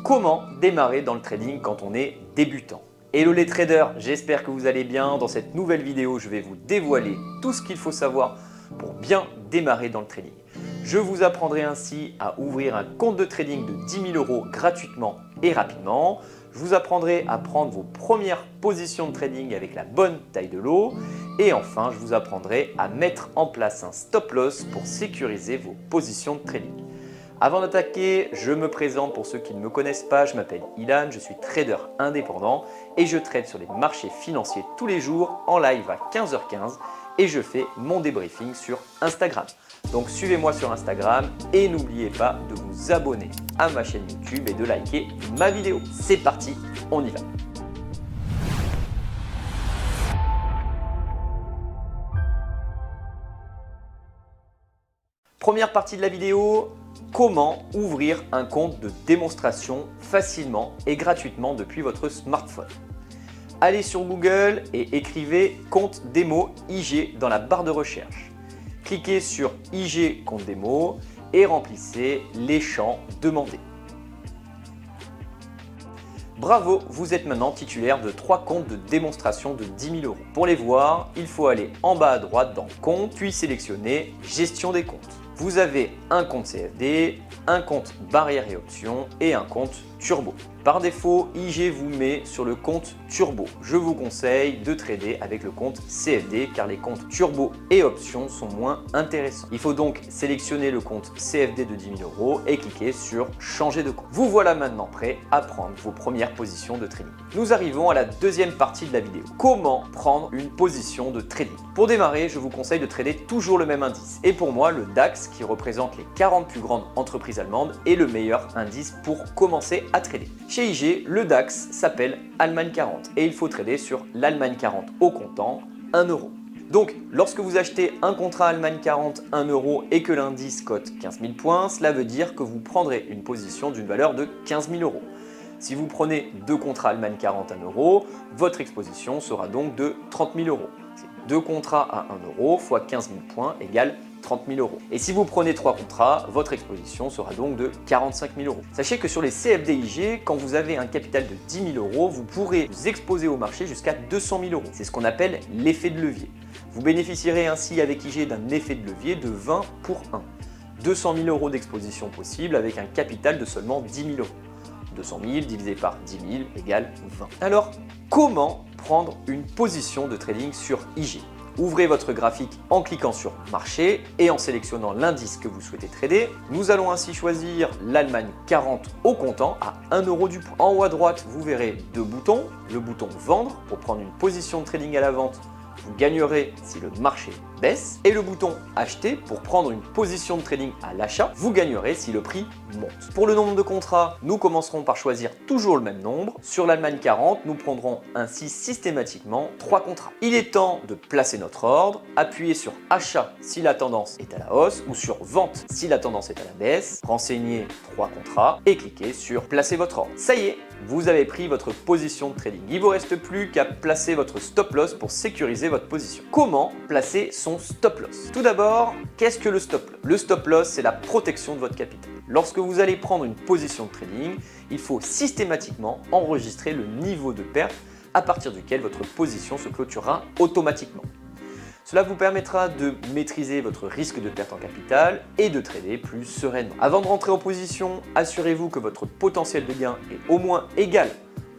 Comment démarrer dans le trading quand on est débutant? Hello les traders, j'espère que vous allez bien. Dans cette nouvelle vidéo, je vais vous dévoiler tout ce qu'il faut savoir pour bien démarrer dans le trading. Je vous apprendrai ainsi à ouvrir un compte de trading de 10 000 € gratuitement et rapidement. Je vous apprendrai à prendre vos premières positions de trading avec la bonne taille de lot. Et enfin, je vous apprendrai à mettre en place un stop loss pour sécuriser vos positions de trading. Avant d'attaquer, je me présente pour ceux qui ne me connaissent pas, je m'appelle Ilan, je suis trader indépendant et je trade sur les marchés financiers tous les jours en live à 15h15 et je fais mon débriefing sur Instagram. Donc suivez-moi sur Instagram et n'oubliez pas de vous abonner à ma chaîne YouTube et de liker ma vidéo. C'est parti, on y va! Première partie de la vidéo, comment ouvrir un compte de démonstration facilement et gratuitement depuis votre smartphone. Allez sur Google et écrivez compte démo IG dans la barre de recherche. Cliquez sur IG compte démo et remplissez les champs demandés. Bravo, vous êtes maintenant titulaire de 3 comptes de démonstration de 10 000 €. Pour les voir, il faut aller en bas à droite dans Compte, puis sélectionner Gestion des comptes. Vous avez un compte CFD, un compte barrière et options et un compte turbo. Par défaut, IG vous met sur le compte turbo. Je vous conseille de trader avec le compte CFD car les comptes turbo et options sont moins intéressants. Il faut donc sélectionner le compte CFD de 10 000 € et cliquer sur changer de compte. Vous voilà maintenant prêt à prendre vos premières positions de trading. Nous arrivons à la deuxième partie de la vidéo. Comment prendre une position de trading? Pour démarrer, je vous conseille de trader toujours le même indice. Et pour moi, le DAX qui représente les 40 plus grandes entreprises allemandes est le meilleur indice pour commencer à trader. Chez IG, le DAX s'appelle Allemagne 40 et il faut trader sur l'Allemagne 40 au comptant 1 €. Donc, lorsque vous achetez un contrat Allemagne 40 1 € et que l'indice cote 15 000 points, cela veut dire que vous prendrez une position d'une valeur de 15 000 €. Si vous prenez 2 contrats Allemagne 40 1 €, votre exposition sera donc de 30 000 €. 2 contrats à 1 € fois 15 000 points égale 30 000 €. Et si vous prenez 3 contrats, votre exposition sera donc de 45 000 €. Sachez que sur les CFD-IG, quand vous avez un capital de 10 000 €, vous pourrez vous exposer au marché jusqu'à 200 000 €. C'est ce qu'on appelle l'effet de levier. Vous bénéficierez ainsi avec IG d'un effet de levier de 20 pour 1. 200 000 € d'exposition possible avec un capital de seulement 10 000 €. 200 000 divisé par 10 000 égale 20. Alors, comment prendre une position de trading sur IG? Ouvrez votre graphique en cliquant sur Marché et en sélectionnant l'indice que vous souhaitez trader. Nous allons ainsi choisir l'Allemagne 40 au comptant à 1 € du point. En haut à droite, vous verrez 2 boutons. Le bouton Vendre pour prendre une position de trading à la vente. Vous gagnerez si le marché baisse. Et le bouton Acheter pour prendre une position de trading à l'achat. Vous gagnerez si le prix monte. Pour le nombre de contrats, nous commencerons par choisir toujours le même nombre. Sur l'Allemagne 40, nous prendrons ainsi systématiquement 3 contrats. Il est temps de placer notre ordre. Appuyez sur Achat si la tendance est à la hausse ou sur Vente si la tendance est à la baisse. Renseignez 3 contrats et cliquez sur Placer votre ordre. Ça y est, vous avez pris votre position de trading. Il ne vous reste plus qu'à placer votre stop loss pour sécuriser votre position. Comment placer son stop loss? Tout d'abord, qu'est-ce que le stop loss? Le stop loss, c'est la protection de votre capital. Lorsque vous allez prendre une position de trading, il faut systématiquement enregistrer le niveau de perte à partir duquel votre position se clôturera automatiquement. Cela vous permettra de maîtriser votre risque de perte en capital et de trader plus sereinement. Avant de rentrer en position, assurez-vous que votre potentiel de gain est au moins égal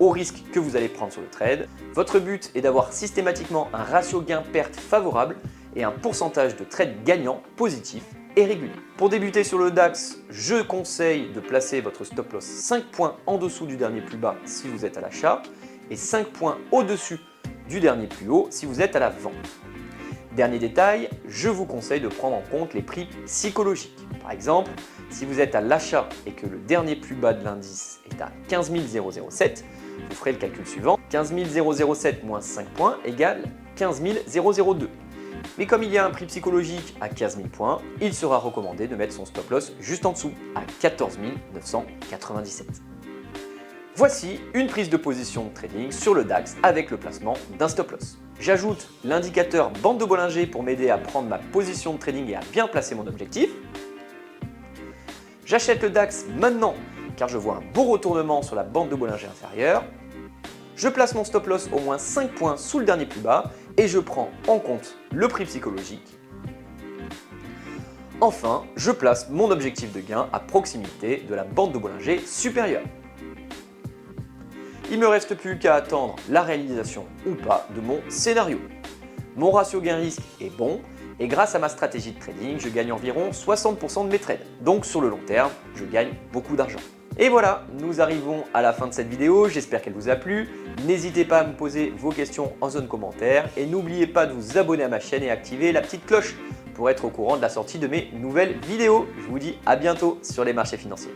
au risque que vous allez prendre sur le trade. Votre but est d'avoir systématiquement un ratio gain-perte favorable et un pourcentage de trade gagnant positif et régulier. Pour débuter sur le DAX, je conseille de placer votre stop loss 5 points en dessous du dernier plus bas si vous êtes à l'achat et 5 points au-dessus du dernier plus haut si vous êtes à la vente. Dernier détail, je vous conseille de prendre en compte les prix psychologiques. Par exemple, si vous êtes à l'achat et que le dernier plus bas de l'indice est à 15 007, vous ferez le calcul suivant. 15 007 moins 5 points égale 15 002. Mais comme il y a un prix psychologique à 15 000 points, il sera recommandé de mettre son stop loss juste en dessous, à 14 997. Voici une prise de position de trading sur le DAX avec le placement d'un stop loss. J'ajoute l'indicateur bande de Bollinger pour m'aider à prendre ma position de trading et à bien placer mon objectif. J'achète le DAX maintenant car je vois un beau retournement sur la bande de Bollinger inférieure. Je place mon stop loss au moins 5 points sous le dernier plus bas et je prends en compte le prix psychologique. Enfin, je place mon objectif de gain à proximité de la bande de Bollinger supérieure. Il ne me reste plus qu'à attendre la réalisation ou pas de mon scénario. Mon ratio gain-risque est bon et grâce à ma stratégie de trading, je gagne environ 60% de mes trades. Donc sur le long terme, je gagne beaucoup d'argent. Et voilà, nous arrivons à la fin de cette vidéo, j'espère qu'elle vous a plu. N'hésitez pas à me poser vos questions en zone commentaire et n'oubliez pas de vous abonner à ma chaîne et activer la petite cloche pour être au courant de la sortie de mes nouvelles vidéos. Je vous dis à bientôt sur les marchés financiers.